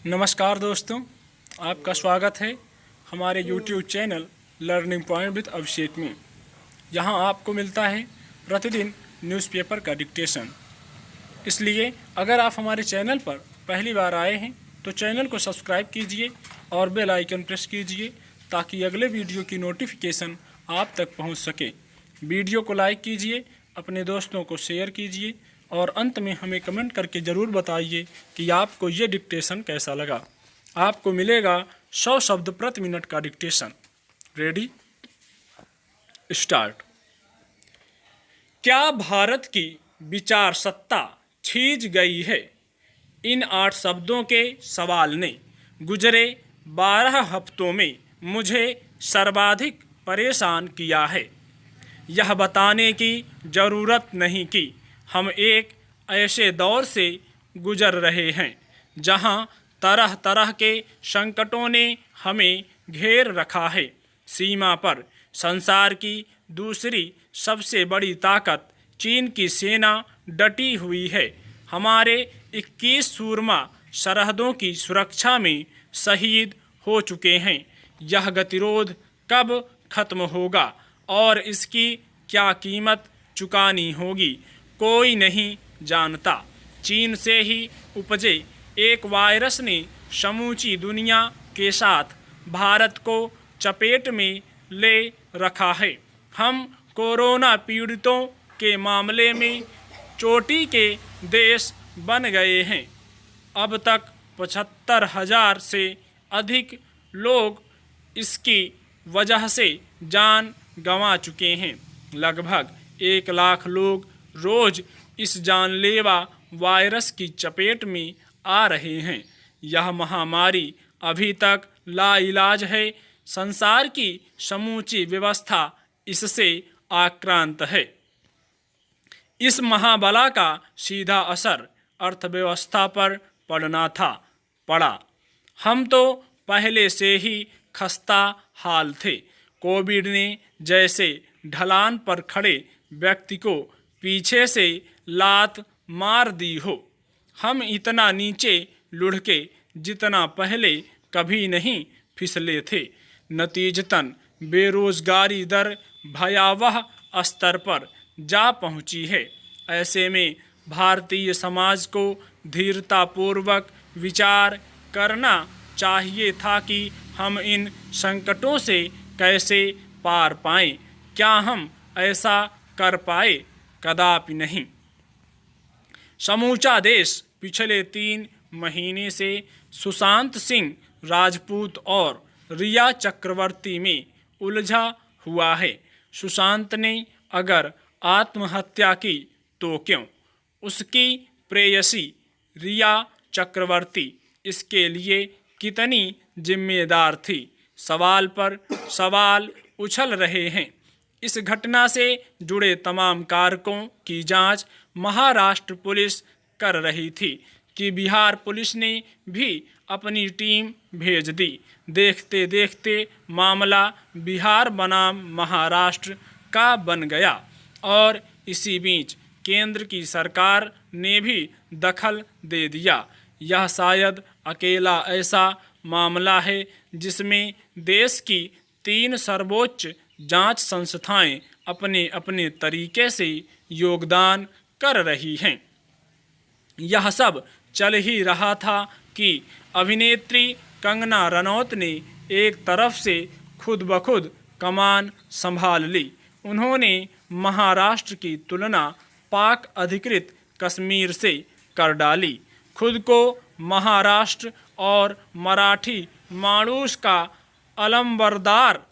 नमस्कार दोस्तों, आपका स्वागत है हमारे YouTube channel learning point with Abhishek में। यहाँ आपको मिलता है प्रतिदिन न्यूज़पेपर का डिक्टेशन। इसलिए अगर आप हमारे चैनल पर पहली बार आए हैं तो चैनल को सब्सक्राइब कीजिए और बेल आइकन प्रेस कीजिए ताकि अगले वीडियो की नोटिफिकेशन आप तक पहुँच सके। वीडियो को लाइक कीजिए, अपने दोस्तों को शेयर कीजिए और अंत में हमें कमेंट करके ज़रूर बताइए कि आपको ये डिक्टेशन कैसा लगा। आपको मिलेगा 100 शब्द प्रति मिनट का डिक्टेशन। Ready, start. क्या भारत की विचार सत्ता छीज गई है? इन 8 शब्दों के सवाल ने गुजरे 12 हफ्तों में मुझे सर्वाधिक परेशान किया है। यह बताने की ज़रूरत नहीं कि हम एक ऐसे दौर से गुजर रहे हैं जहां तरह तरह के संकटों ने हमें घेर रखा है। सीमा पर संसार की दूसरी सबसे बड़ी ताकत चीन की सेना डटी हुई है। हमारे 21 सूरमा सरहदों की सुरक्षा में शहीद हो चुके हैं। यह गतिरोध कब खत्म होगा और इसकी क्या कीमत चुकानी होगी, कोई नहीं जानता। चीन से ही उपजे एक वायरस ने समूची दुनिया के साथ भारत को चपेट में ले रखा है। हम कोरोना पीड़ितों के मामले में चोटी के देश बन गए हैं। अब तक 75,000 से अधिक लोग इसकी वजह से जान गंवा चुके हैं। लगभग 1 लाख लोग रोज इस जानलेवा वायरस की चपेट में आ रहे हैं। यह महामारी अभी तक लाइलाज है। संसार की समूची व्यवस्था इससे आक्रांत है। इस महाबला का सीधा असर अर्थव्यवस्था पर पड़ा। हम तो पहले से ही खस्ता हाल थे। कोविड ने जैसे ढलान पर खड़े व्यक्ति को पीछे से लात मार दी हो। हम इतना नीचे लुढ़के जितना पहले कभी नहीं फिसले थे। नतीजतन बेरोजगारी दर भयावह स्तर पर जा पहुंची है। ऐसे में भारतीय समाज को धीरतापूर्वक विचार करना चाहिए था कि हम इन संकटों से कैसे पार पाएं। क्या हम ऐसा कर पाए? कदापि नहीं। समूचा देश पिछले 3 महीने से सुशांत सिंह राजपूत और रिया चक्रवर्ती में उलझा हुआ है। सुशांत ने अगर आत्महत्या की तो क्यों? उसकी प्रेयसी रिया चक्रवर्ती इसके लिए कितनी जिम्मेदार थी? सवाल पर सवाल उछल रहे हैं। इस घटना से जुड़े तमाम कारकों की जांच महाराष्ट्र पुलिस कर रही थी कि बिहार पुलिस ने भी अपनी टीम भेज दी। देखते देखते मामला बिहार बनाम महाराष्ट्र का बन गया और इसी बीच केंद्र की सरकार ने भी दखल दे दिया। यह शायद अकेला ऐसा मामला है जिसमें देश की 3 सर्वोच्च जांच संस्थाएं अपने अपने तरीके से योगदान कर रही हैं। यह सब चल ही रहा था कि अभिनेत्री कंगना रनौत ने एक तरफ से खुद ब खुद कमान संभाल ली। उन्होंने महाराष्ट्र की तुलना पाक अधिकृत कश्मीर से कर डाली। खुद को महाराष्ट्र और मराठी माणूस का अलंबरदार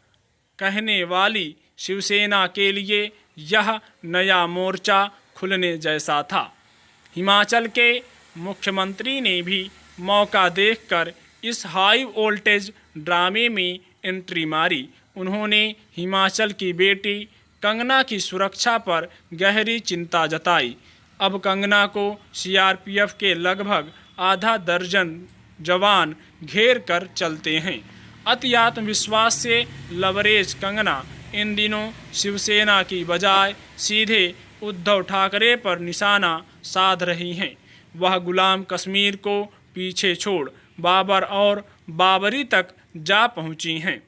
कहने वाली शिवसेना के लिए यह नया मोर्चा खुलने जैसा था। हिमाचल के मुख्यमंत्री ने भी मौका देखकर इस हाई वोल्टेज ड्रामे में एंट्री मारी। उन्होंने हिमाचल की बेटी कंगना की सुरक्षा पर गहरी चिंता जताई। अब कंगना को सीआरपीएफ के लगभग आधा दर्जन जवान घेर कर चलते हैं। अति आत्मविश्वास से लबरेज कंगना इन दिनों शिवसेना की बजाय सीधे उद्धव ठाकरे पर निशाना साध रही हैं। वह गुलाम कश्मीर को पीछे छोड़ बाबर और बाबरी तक जा पहुंची हैं।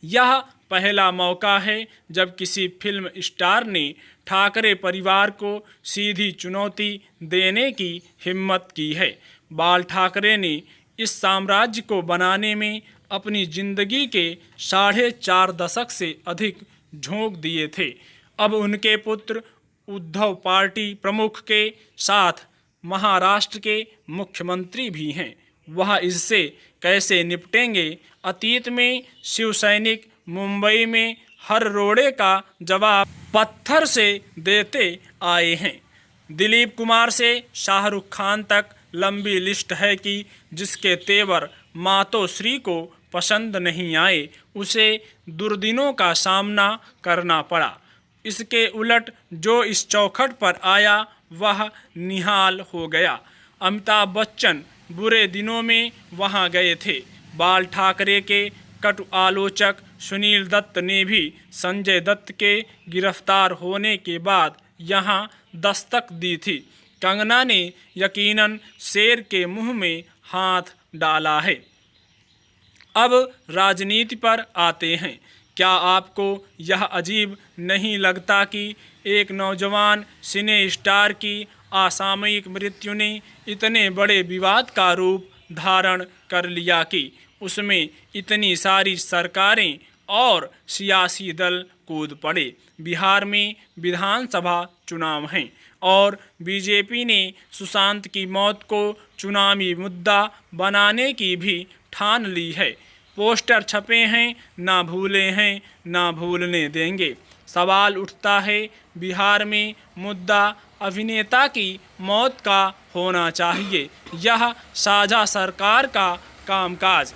यह पहला मौका है जब किसी फिल्म स्टार ने ठाकरे परिवार को सीधी चुनौती देने की हिम्मत की है। बाल ठाकरे ने इस साम्राज्य को बनाने में अपनी जिंदगी के 4.5 दशक से अधिक झोंक दिए थे। अब उनके पुत्र उद्धव पार्टी प्रमुख के साथ महाराष्ट्र के मुख्यमंत्री भी हैं। वह इससे कैसे निपटेंगे? अतीत में शिव सैनिक मुंबई में हर रोड़े का जवाब पत्थर से देते आए हैं। दिलीप कुमार से शाहरुख खान तक लंबी लिस्ट है कि जिसके तेवर मातोश्री को पसंद नहीं आए, उसे दुर्दिनों का सामना करना पड़ा। इसके उलट जो इस चौखट पर आया वह निहाल हो गया। अमिताभ बच्चन बुरे दिनों में वहां गए थे। बाल ठाकरे के कटु आलोचक सुनील दत्त ने भी संजय दत्त के गिरफ्तार होने के बाद यहां दस्तक दी थी। कंगना ने यकीनन शेर के मुंह में हाथ डाला है। अब राजनीति पर आते हैं। क्या आपको यह अजीब नहीं लगता कि एक नौजवान सिने स्टार की असामयिक मृत्यु ने इतने बड़े विवाद का रूप धारण कर लिया कि उसमें इतनी सारी सरकारें और सियासी दल कूद पड़े? बिहार में विधानसभा चुनाव हैं और बीजेपी ने सुशांत की मौत को चुनावी मुद्दा बनाने की भी ठान ली है। पोस्टर छपे हैं, ना भूले हैं ना भूलने देंगे। सवाल उठता है, बिहार में मुद्दा अभिनेता की मौत का होना चाहिए, यह साझा सरकार का कामकाज।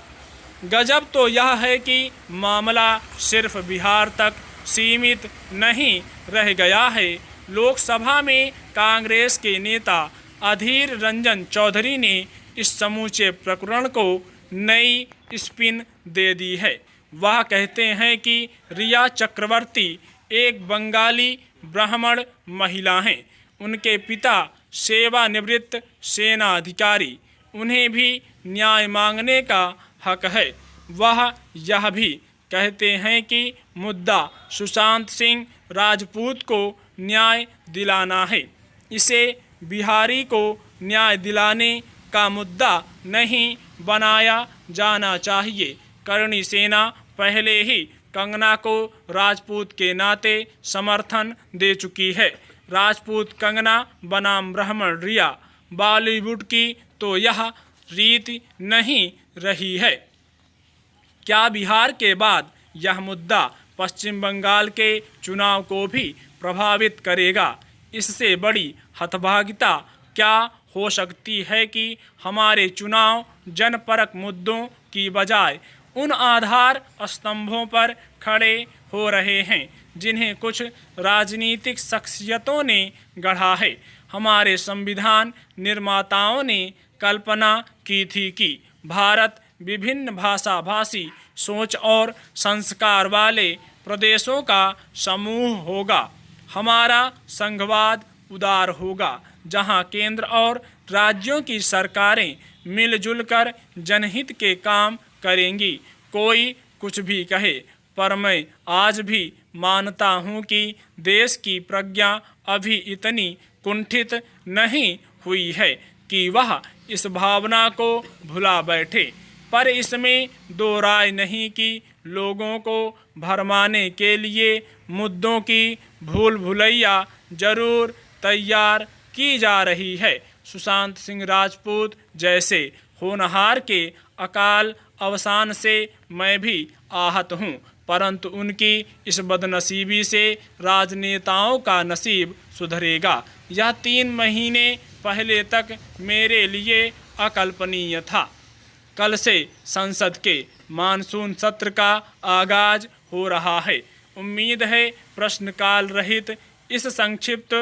गजब तो यह है कि मामला सिर्फ बिहार तक सीमित नहीं रह गया है। लोकसभा में कांग्रेस के नेता अधीर रंजन चौधरी ने इस समूचे प्रकरण को नई स्पिन दे दी है। वह कहते हैं कि रिया चक्रवर्ती एक बंगाली ब्राह्मण महिला हैं। उनके पिता सेवानिवृत्त सेना अधिकारी, उन्हें भी न्याय मांगने का हक है। वह यह भी कहते हैं कि मुद्दा सुशांत सिंह राजपूत को न्याय दिलाना है। इसे बिहारी को न्याय दिलाने का मुद्दा नहीं बनाया जाना चाहिए। करणी सेना पहले ही कंगना को राजपूत के नाते समर्थन दे चुकी है। राजपूत कंगना बनाम ब्राह्मण रिया। बॉलीवुड की तो यह रीति नहीं रही है। क्या बिहार के बाद यह मुद्दा पश्चिम बंगाल के चुनाव को भी प्रभावित करेगा? इससे बड़ी हतभागिता क्या हो सकती है कि हमारे चुनाव जनपरक मुद्दों की बजाय उन आधार स्तंभों पर खड़े हो रहे हैं जिन्हें कुछ राजनीतिक शख्सियतों ने गढ़ा है। हमारे संविधान निर्माताओं ने कल्पना की थी कि भारत विभिन्न भाषा भाषी सोच और संस्कार वाले प्रदेशों का समूह होगा। हमारा संघवाद उदार होगा, जहां केंद्र और राज्यों की सरकारें मिलजुल कर जनहित के काम करेंगी। कोई कुछ भी कहे, पर मैं आज भी मानता हूं कि देश की प्रज्ञा अभी इतनी कुंठित नहीं हुई है कि वह इस भावना को भुला बैठे। पर इसमें दो राय नहीं कि लोगों को भरमाने के लिए मुद्दों की भूल भुलैया जरूर तैयार की जा रही है। सुशांत सिंह राजपूत जैसे होनहार के अकाल अवसान से मैं भी आहत हूँ, परंतु उनकी इस बदनसीबी से राजनेताओं का नसीब सुधरेगा, यह 3 महीने पहले तक मेरे लिए अकल्पनीय था। कल से संसद के मानसून सत्र का आगाज हो रहा है। उम्मीद है प्रश्नकाल रहित इस संक्षिप्त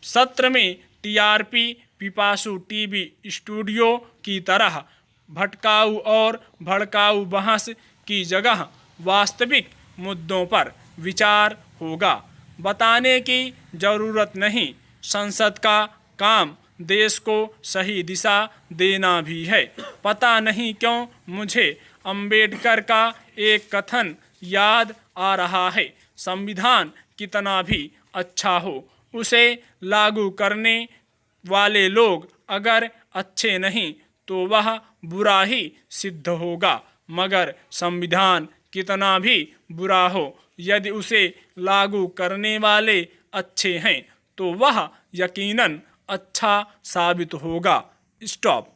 सत्र में टीआरपी पिपासु टीवी स्टूडियो की तरह भटकाऊ और भड़काऊ बहस की जगह वास्तविक मुद्दों पर विचार होगा। बताने की जरूरत नहीं, संसद का काम देश को सही दिशा देना भी है। पता नहीं क्यों मुझे अंबेडकर का एक कथन याद आ रहा है, संविधान कितना भी अच्छा हो, उसे लागू करने वाले लोग अगर अच्छे नहीं तो वह बुरा ही सिद्ध होगा। मगर संविधान कितना भी बुरा हो, यदि उसे लागू करने वाले अच्छे हैं तो वह यकीनन अच्छा साबित होगा। स्टॉप।